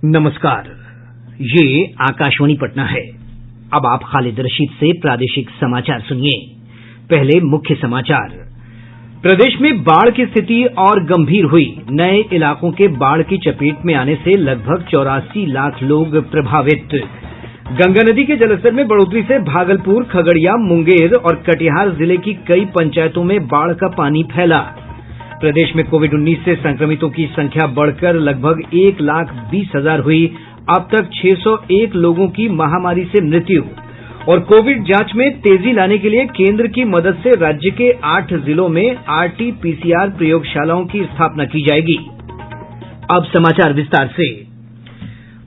नमस्कार, ये आकाशवाणी पटना है। अब आप खालिद रशीद से प्रादेशिक समाचार सुनिए। पहले मुख्य समाचार। प्रदेश में बाढ़ की स्थिति और गंभीर हुई। नए इलाकों के बाढ़ की चपेट में आने से लगभग 84 लाख लोग प्रभावित। गंगा नदी के जलस्तर में बढ़ोतरी से भागलपुर, खगड़िया, मुंगेर और कटिहार जिले की कई पंचायतों में बाढ़ का पानी फैला। प्रदेश में कोविड-19 से संक्रमितों की संख्या बढ़कर लगभग 1,20,000 हुई। अब तक 601 लोगों की महामारी से मृत्यु। और कोविड जांच में तेजी लाने के लिए केंद्र की मदद से राज्य के 8 जिलों में RT-PCR प्रयोगशालाओं की स्थापना की जाएगी। अब समाचार विस्तार से।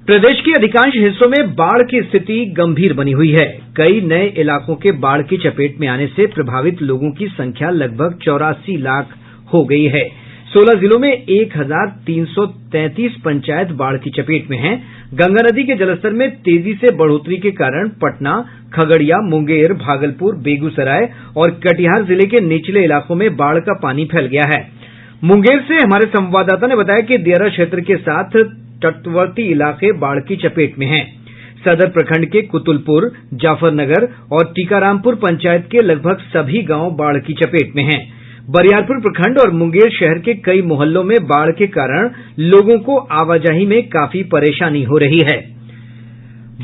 प्रदेश के अधिकांश हिस्सों में बाढ़ की स्थिति गंभीर बनी हुई है। कई नए इलाकों के बाढ़ की चपेट में आने से प्रभावित लोगों की संख्या लगभग 84 लाख हो गई है। 16 जिलों में 1,333 पंचायत बाढ़ की चपेट में हैं। गंगा नदी के जलस्तर में तेजी से बढ़ोतरी के कारण पटना, खगड़िया, मुंगेर, भागलपुर, बेगूसराय और कटिहार जिले के निचले इलाकों में बाढ़ का पानी फैल गया है। मुंगेर से हमारे संवाददाता ने बताया कि दियारा क्षेत्र के साथ तटवर्ती इलाके बाढ़ की चपेट में हैं। सदर प्रखंड के कुतुलपुर, जाफरनगर और टीकारामपुर पंचायत के लगभग सभी गांव बाढ़ की चपेट में हैं। बरियारपुर प्रखंड और मुंगेर शहर के कई मोहल्लों में बाढ़ के कारण लोगों को आवाजाही में काफी परेशानी हो रही है।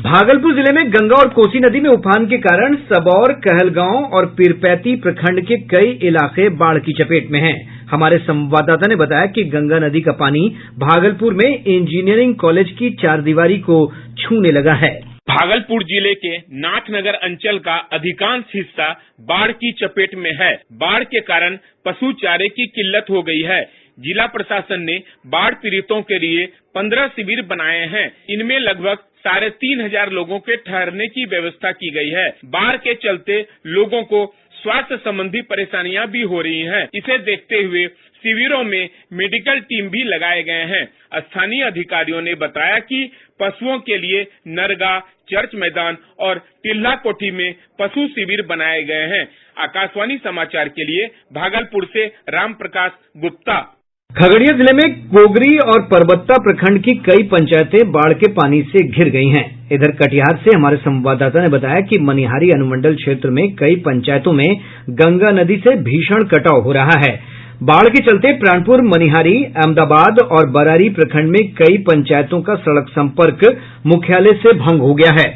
भागलपुर जिले में गंगा और कोसी नदी में उफान के कारण सबौर, कहलगांव और पीरपैंती प्रखंड के कई इलाके बाढ़ की चपेट में हैं। हमारे संवाददाता ने बताया कि गंगा नदी का पानी भागलपुर में इंजीनियरिंग कॉलेज की चारदीवारी को छूने लगा है। भागलपुर जिले के नाथनगर अंचल का अधिकांश हिस्सा बाढ़ की चपेट में है। बाढ़ के कारण पशु चारे की किल्लत हो गई है। जिला प्रशासन ने बाढ़ पीड़ितों के लिए 15 शिविर बनाए हैं। इनमें लगभग 3,500 लोगों के ठहरने की व्यवस्था की गई है। बाढ़ के चलते लोगों को स्वास्थ्य संबंधी परेशानियां भी हो रही हैं। इसे देखते हुए शिविरों में मेडिकल टीम भी लगाए गए हैं। स्थानीय अधिकारियों ने बताया कि पशुओं के लिए नरगा, चर्च मैदान और टिल्ला कोठी में पशु शिविर बनाए गए हैं। आकाशवाणी समाचार के लिए भागलपुर से राम प्रकाश गुप्ता। खगड़िया जिले में गोगरी और परबत्ता प्रखंड की कई पंचायतें बाढ़ के पानी से घिर गई हैं। इधर कटिहार से हमारे संवाददाता ने बताया कि मनिहारी अनुमंडल क्षेत्र में कई पंचायतों में गंगा नदी से भीषण कटाव हो रहा है। बाढ़ के चलते प्राणपुर, मनिहारी, अहमदाबाद और बरारी प्रखंड में कई पंचायतों का सड़क संपर्क मुख्यालय से भंग हो गया है।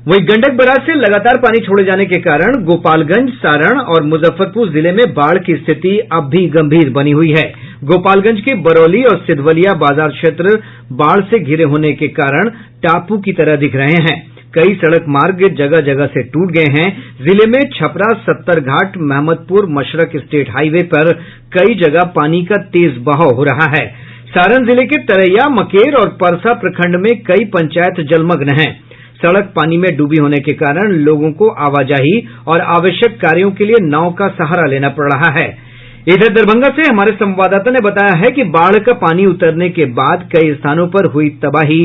वहीं गंडक बराज से लगातार पानी छोड़े जाने के कारण गोपालगंज, सारण और मुजफ्फरपुर जिले में बाढ़ की स्थिति अब भी गंभीर बनी हुई है। गोपालगंज के बरौली और सिधवलिया बाजार क्षेत्र बाढ़ से घिरे होने के कारण टापू की तरह दिख रहे हैं। कई सड़क मार्ग जगह जगह से टूट गए हैं। जिले में छपरा, सत्तरघाट, महमदपुर, मशरक स्टेट हाईवे पर कई जगह पानी का तेज बहाव हो रहा है। सारण जिले के तरैया, मकेर और परसा प्रखंड में कई पंचायत जलमग्न हैं। सड़क पानी में डूबी होने के कारण लोगों को आवाजाही और आवश्यक कार्यों के लिए नाव का सहारा लेना पड़ रहा है। इधर दरभंगा से हमारे संवाददाता ने बताया है कि बाढ़ का पानी उतरने के बाद कई स्थानों पर हुई तबाही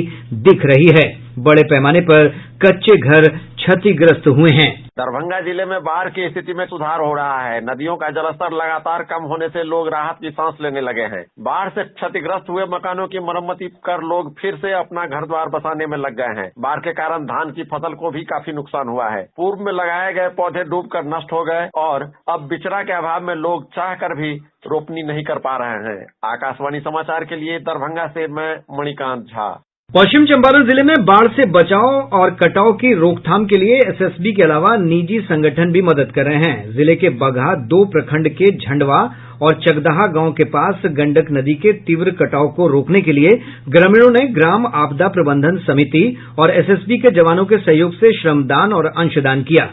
दिख रही है। बड़े पैमाने पर कच्चे घर क्षतिग्रस्त हुए हैं। दरभंगा जिले में बाढ़ की स्थिति में सुधार हो रहा है। नदियों का जलस्तर लगातार कम होने से लोग राहत की सांस लेने लगे हैं। बाढ़ से क्षतिग्रस्त हुए मकानों की मरम्मती कर लोग फिर से अपना घर द्वार बसाने में लग गए हैं। बाढ़ के कारण धान की फसल को भी काफी नुकसान हुआ है। पूर्व में लगाए गए पौधे डूबकर नष्ट हो गए और अब बिचड़ा के अभाव में लोग चाहकर भी रोपनी नहीं कर पा रहे हैं। आकाशवाणी समाचार के लिए दरभंगा से मैं मणिकांत झा। पश्चिम चंपारण जिले में बाढ़ से बचाव और कटाव की रोकथाम के लिए एसएसबी के अलावा निजी संगठन भी मदद कर रहे हैं। जिले के बगहा 2 प्रखंड के झंडवा और चकदहा गांव के पास गंडक नदी के तीव्र कटाव को रोकने के लिए ग्रामीणों ने ग्राम आपदा प्रबंधन समिति और एसएसबी के जवानों के सहयोग से श्रमदान और अंशदान किया।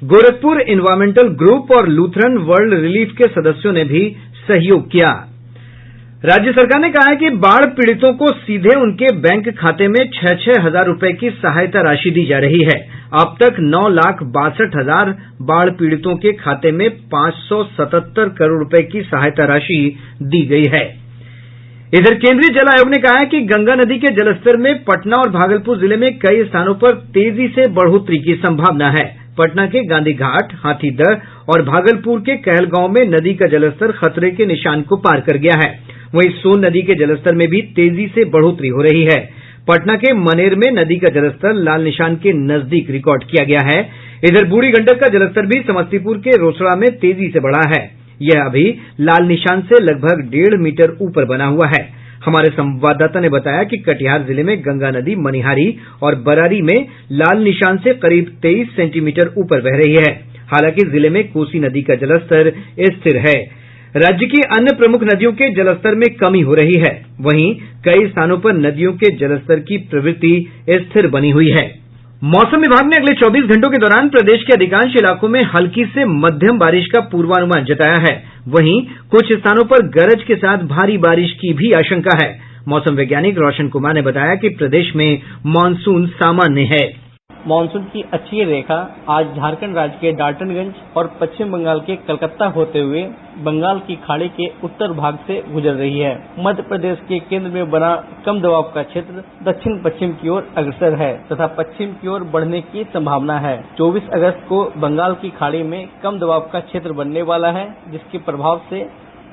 गोरखपुर इन्वायरमेंटल ग्रुप और लूथरन वर्ल्ड रिलीफ के सदस्यों ने भी सहयोग किया। राज्य सरकार ने कहा है कि बाढ़ पीड़ितों को सीधे उनके बैंक खाते में 6-6 हजार रुपए की सहायता राशि दी जा रही है। अब तक 9,62,000 बाढ़ पीड़ितों के खाते में 577 करोड़ रुपए की सहायता राशि दी गई है। इधर केंद्रीय जल आयोग ने कहा है कि गंगा नदी के जलस्तर में पटना और भागलपुर जिले में कई स्थानों पर तेजी से बढ़ोतरी की संभावना है। पटना के गांधी घाट, हाथीदह और भागलपुर के कहलगांव में नदी का जलस्तर खतरे के निशान को पार कर गया है। वहीं सोन नदी के जलस्तर में भी तेजी से बढ़ोतरी हो रही है। पटना के मनेर में नदी का जलस्तर लाल निशान के नजदीक रिकॉर्ड किया गया है। इधर बूढ़ी गंडक का जलस्तर भी समस्तीपुर के रोसड़ा में तेजी से बढ़ा है। यह अभी लाल निशान से लगभग 1.5 मीटर ऊपर बना हुआ है। हमारे संवाददाता ने बताया कि कटिहार जिले में गंगा नदी मनिहारी और बरारी में लाल निशान से करीब 23 सेंटीमीटर ऊपर बह रही है। हालांकि जिले में कोसी नदी का जलस्तर स्थिर है। राज्य की अन्य प्रमुख नदियों के जलस्तर में कमी हो रही है। वहीं कई स्थानों पर नदियों के जलस्तर की प्रवृत्ति स्थिर बनी हुई है। मौसम विभाग ने अगले 24 घंटों के दौरान प्रदेश के अधिकांश इलाकों में हल्की से मध्यम बारिश का पूर्वानुमान जताया है। वहीं कुछ स्थानों पर गरज के साथ भारी बारिश की भी आशंका है। मौसम वैज्ञानिक रोशन कुमार ने बताया कि प्रदेश में मानसून सामान्य है। मानसून की अच्छी रेखा आज झारखंड राज्य के डाल्टनगंज और पश्चिम बंगाल के कलकत्ता होते हुए बंगाल की खाड़ी के उत्तर भाग से गुजर रही है। मध्य प्रदेश के केंद्र में बना कम दबाव का क्षेत्र दक्षिण पश्चिम की ओर अग्रसर है तथा पश्चिम की ओर बढ़ने की संभावना है। 24 अगस्त को बंगाल की खाड़ी में कम दबाव का क्षेत्र बनने वाला है, जिसके प्रभाव से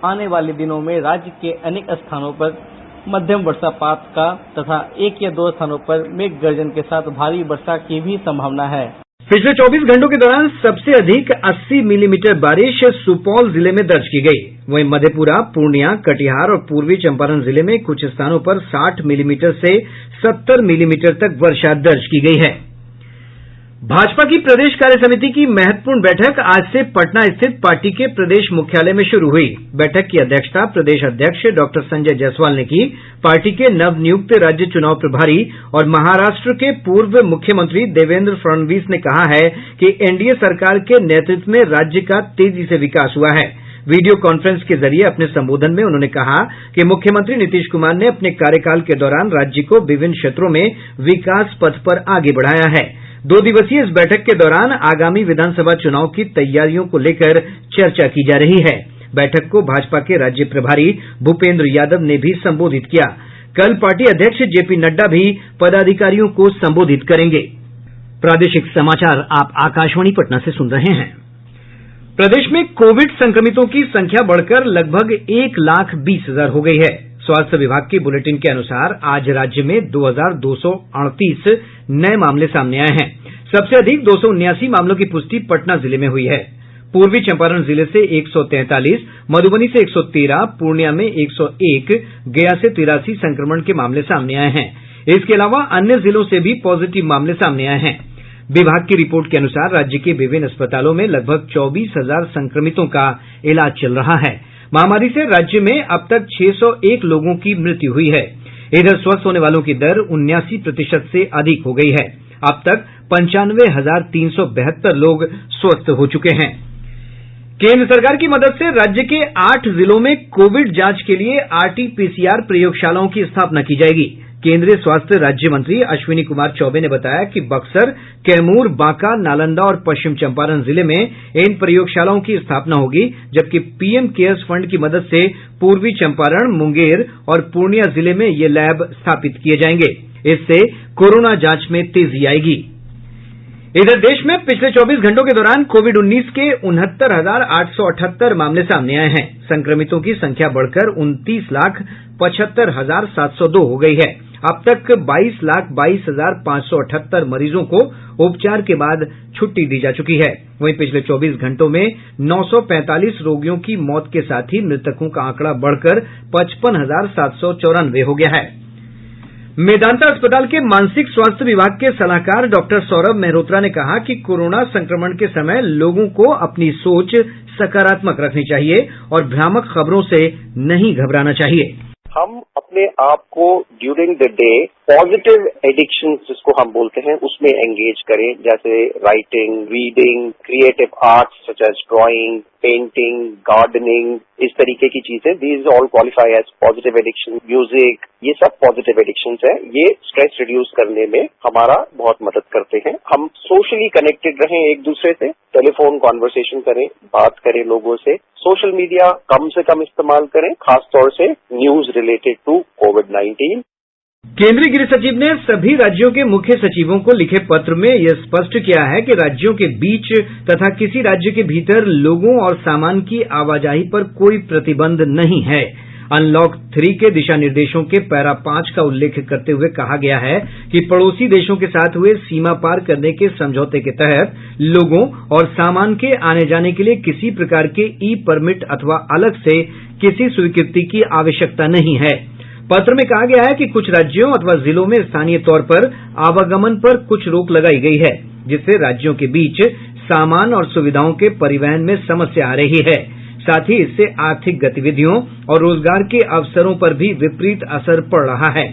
आने वाले दिनों में राज्य के अनेक स्थानों पर मध्यम वर्षापात का तथा 1 या 2 स्थानों पर मेघ गर्जन के साथ भारी वर्षा की भी संभावना है। पिछले 24 घंटों के दौरान सबसे अधिक 80 मिलीमीटर बारिश सुपौल जिले में दर्ज की गई। वहीं मधेपुरा, पूर्णिया, कटिहार और पूर्वी चंपारण जिले में कुछ स्थानों पर 60 मिलीमीटर से 70 मिलीमीटर तक वर्षा दर्ज की गई है। भाजपा की प्रदेश कार्य समिति की महत्वपूर्ण बैठक आज से पटना स्थित पार्टी के प्रदेश मुख्यालय में शुरू हुई। बैठक की अध्यक्षता प्रदेश अध्यक्ष डॉक्टर संजय जायसवाल ने की। पार्टी के नवनियुक्त राज्य चुनाव प्रभारी और महाराष्ट्र के पूर्व मुख्यमंत्री देवेंद्र फडणवीस ने कहा है कि एनडीए सरकार के नेतृत्व में राज्य का तेजी से विकास हुआ है। वीडियो कॉन्फ्रेंस के जरिए अपने संबोधन में उन्होंने कहा कि मुख्यमंत्री नीतीश कुमार ने अपने कार्यकाल के दौरान राज्य को विभिन्न क्षेत्रों में विकास पथ पर आगे बढ़ाया है। 2 दिवसीय इस बैठक के दौरान आगामी विधानसभा चुनाव की तैयारियों को लेकर चर्चा की जा रही है। बैठक को भाजपा के राज्य प्रभारी भूपेंद्र यादव ने भी संबोधित किया। कल पार्टी अध्यक्ष जेपी नड्डा भी पदाधिकारियों को संबोधित करेंगे। प्रादेशिक समाचार आप आकाशवाणी पटना से सुन रहे हैं। प्रदेश में कोविड संक्रमितों की संख्या बढ़कर लगभग 1,20,000 हो गई है। स्वास्थ्य विभाग की बुलेटिन के अनुसार आज राज्य में 2,238 नए मामले सामने आए हैं। सबसे अधिक 279 मामलों की पुष्टि पटना जिले में हुई है। पूर्वी चंपारण जिले से 143, मधुबनी से 113, पूर्णिया में 101, गया से 83 संक्रमण के मामले सामने आए हैं। इसके अलावा अन्य जिलों से भी पॉजिटिव मामले सामने आए हैं। विभाग की रिपोर्ट के अनुसार राज्य के विभिन्न अस्पतालों में लगभग 24,000 संक्रमितों का इलाज चल रहा है। महामारी से राज्य में अब तक 601 लोगों की मृत्यु हुई है। इधर स्वस्थ होने वालों की दर 79% से अधिक हो गई है। अब तक 95,372 लोग स्वस्थ हो चुके हैं। केंद्र सरकार की मदद से राज्य के 8 जिलों में कोविड जांच के लिए आरटी-पीसीआर प्रयोगशालाओं की स्थापना की जाएगी। केंद्रीय स्वास्थ्य राज्य मंत्री अश्विनी कुमार चौबे ने बताया कि बक्सर, कैमूर, बांका, नालंदा और पश्चिम चंपारण जिले में इन प्रयोगशालाओं की स्थापना होगी, जबकि पीएम केयर्स फंड की मदद से पूर्वी चंपारण, मुंगेर और पूर्णिया जिले में ये लैब स्थापित किए जाएंगे। इससे कोरोना जांच में तेजी आएगी। इधर देश में पिछले 24 घंटों के दौरान कोविड-19 के 69,878 मामले सामने आए हैं। संक्रमितों की संख्या बढ़कर 29,75,702 हो गई है। अब तक 22,22,578 मरीजों को उपचार के बाद छुट्टी दी जा चुकी है। वहीं पिछले 24 घंटों में 945 रोगियों की मौत के साथ ही मृतकों का आंकड़ा बढ़कर 55,794 हो गया है। मेदांता अस्पताल के मानसिक स्वास्थ्य विभाग के सलाहकार डॉक्टर सौरभ मेहरोत्रा ने कहा कि कोरोना संक्रमण के समय लोगों को अपनी सोच सकारात्मक रखनी चाहिए और भ्रामक खबरों से नहीं घबराना चाहिए। हम अपने आप को during the day positive addiction जिसको हम बोलते हैं उसमें एंगेज करें, जैसे writing, reading, creative arts such as drawing, painting, gardening, इस तरीके की चीजें। These all qualify as positive addiction. Music, ये सब पॉजिटिव एडिक्शंस है। ये स्ट्रेस रिड्यूस करने में हमारा बहुत मदद करते हैं। हम सोशली कनेक्टेड रहें एक दूसरे से, टेलीफोन कॉन्वर्सेशन करें, बात करें लोगों से, सोशल मीडिया कम से कम इस्तेमाल करें, खासतौर से न्यूज रिलेटेड टू कोविड-19। केंद्रीय गृह सचिव ने सभी राज्यों के मुख्य सचिवों को लिखे पत्र में यह स्पष्ट किया है कि राज्यों के बीच तथा किसी राज्य के भीतर लोगों और सामान की आवाजाही पर कोई प्रतिबंध नहीं है। अनलॉक 3 के दिशा निर्देशों के पैरा 5 का उल्लेख करते हुए कहा गया है कि पड़ोसी देशों के साथ हुए सीमा पार करने के समझौते के तहत लोगों और सामान के आने जाने के लिए किसी प्रकार के ई परमिट अथवा अलग से किसी स्वीकृति की आवश्यकता नहीं है। पत्र में कहा गया है कि कुछ राज्यों अथवा जिलों में स्थानीय तौर पर आवागमन पर कुछ रोक लगाई गई है, जिससे राज्यों के बीच सामान और सुविधाओं के परिवहन में समस्या आ रही है। साथ ही इससे आर्थिक गतिविधियों और रोजगार के अवसरों पर भी विपरीत असर पड़ रहा है।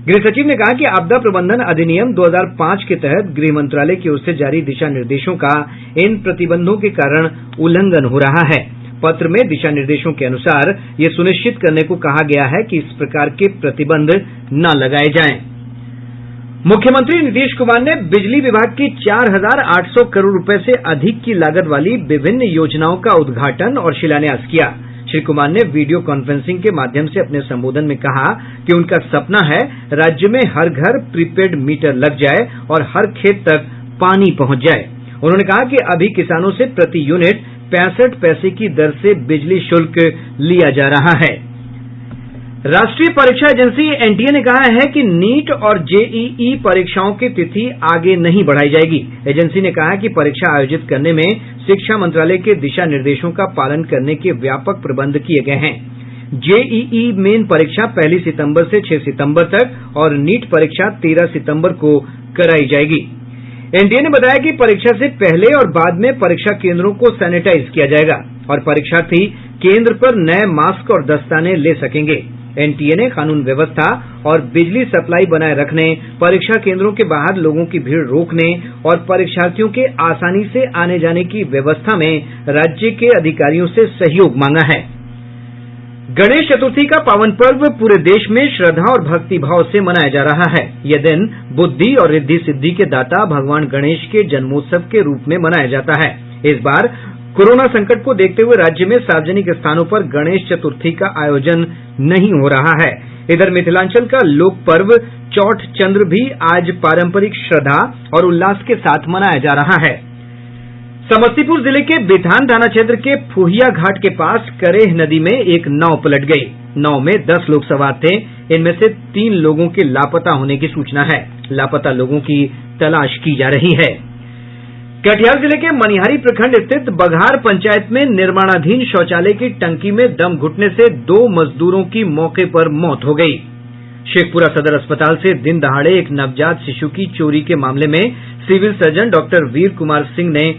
गृह सचिव ने कहा कि आपदा प्रबंधन अधिनियम 2005 के तहत गृह मंत्रालय की ओर से जारी दिशा निर्देशों का इन प्रतिबंधों के कारण उल्लंघन हो रहा है। पत्र में दिशा निर्देशों के अनुसार ये सुनिश्चित करने को कहा गया है कि इस प्रकार के प्रतिबंध न लगाए जाएं। मुख्यमंत्री नीतीश कुमार ने बिजली विभाग की 4,800 करोड़ रुपए से अधिक की लागत वाली विभिन्न योजनाओं का उद्घाटन और शिलान्यास किया। श्री कुमार ने वीडियो कॉन्फ्रेंसिंग के माध्यम से अपने संबोधन में कहा कि उनका सपना है राज्य में हर घर प्रीपेड मीटर लग जाए और हर खेत तक पानी पहुंच जाए। उन्होंने कहा कि अभी किसानों से प्रति यूनिट 65 पैसे की दर से बिजली शुल्क लिया जा रहा है। राष्ट्रीय परीक्षा एजेंसी एनटीए ने कहा है कि नीट और जेईई परीक्षाओं की तिथि आगे नहीं बढ़ाई जाएगी। एजेंसी ने कहा है कि परीक्षा आयोजित करने में शिक्षा मंत्रालय के दिशा निर्देशों का पालन करने के व्यापक प्रबंध किए गए हैं। जेईई मेन परीक्षा 1 सितंबर से 6 सितंबर तक और नीट परीक्षा 13 सितंबर को कराई जाएगी। एनटीए ने बताया कि परीक्षा से पहले और बाद में परीक्षा केंद्रों को सैनिटाइज किया जाएगा और परीक्षार्थी केंद्र पर नए मास्क और दस्ताने ले सकेंगे। एनटीए ने कानून व्यवस्था और बिजली सप्लाई बनाए रखने, परीक्षा केंद्रों के बाहर लोगों की भीड़ रोकने और परीक्षार्थियों के आसानी से आने जाने की व्यवस्था में राज्य के अधिकारियों से सहयोग मांगा है। गणेश चतुर्थी का पावन पर्व पूरे देश में श्रद्धा और भक्तिभाव से मनाया जा रहा है। यह दिन बुद्धि और रिद्धि सिद्धि के दाता भगवान गणेश के जन्मोत्सव के रूप में मनाया जाता है। इस बार कोरोना संकट को देखते हुए राज्य में सार्वजनिक स्थानों पर गणेश चतुर्थी का आयोजन नहीं हो रहा है। इधर मिथिलांचल का लोक पर्व चौठ चंद्र भी आज पारंपरिक श्रद्धा और उल्लास के साथ मनाया जा रहा है। समस्तीपुर जिले के बिथान थाना क्षेत्र के फुहिया घाट के पास करेह नदी में एक नाव पलट गई। नाव में 10 लोग सवार थे। इनमें से 3 लोगों के लापता होने की सूचना है। लापता लोगों की तलाश की जा रही है। कटिहार जिले के मनिहारी प्रखंड स्थित बघार पंचायत में निर्माणाधीन शौचालय की टंकी में दम घुटने से 2 मजदूरों की मौके पर मौत हो गई। शेखपुरा सदर अस्पताल से दिन दहाड़े एक नवजात शिशु की चोरी के मामले में सिविल सर्जन डॉक्टर वीर कुमार सिंह ने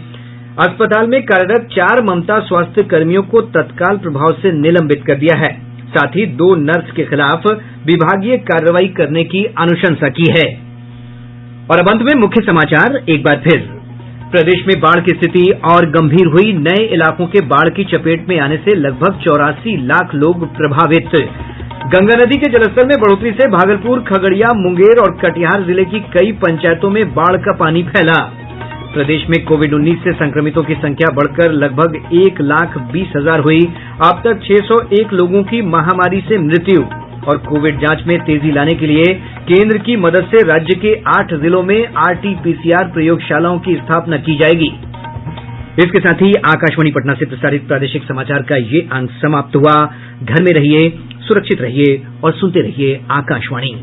अस्पताल में कार्यरत 4 ममता स्वास्थ्य कर्मियों को तत्काल प्रभाव से निलंबित कर दिया है। साथ ही 2 नर्स के खिलाफ विभागीय कार्रवाई करने की अनुशंसा की है। और अब अंत में मुख्य समाचार एक बार फिर। प्रदेश में बाढ़ की स्थिति और गंभीर हुई। नए इलाकों के बाढ़ की चपेट में आने से लगभग 84 लाख लोग प्रभावित। गंगा नदी के जलस्तर में बढ़ोतरी से भागलपुर, खगड़िया, मुंगेर और कटिहार जिले की कई पंचायतों में बाढ़ का पानी फैला। प्रदेश में कोविड-19 से संक्रमितों की संख्या बढ़कर लगभग 1,20,000 हुई। अब तक 601 लोगों की महामारी से मृत्यु। और कोविड जांच में तेजी लाने के लिए केंद्र की मदद से राज्य के 8 जिलों में RT-PCR प्रयोगशालाओं की स्थापना की जाएगी। इसके साथ ही आकाशवाणी पटना से प्रसारित प्रादेशिक समाचार का ये अंक समाप्त हुआ। घर में रहिए, सुरक्षित रहिए और सुनते रहिए आकाशवाणी।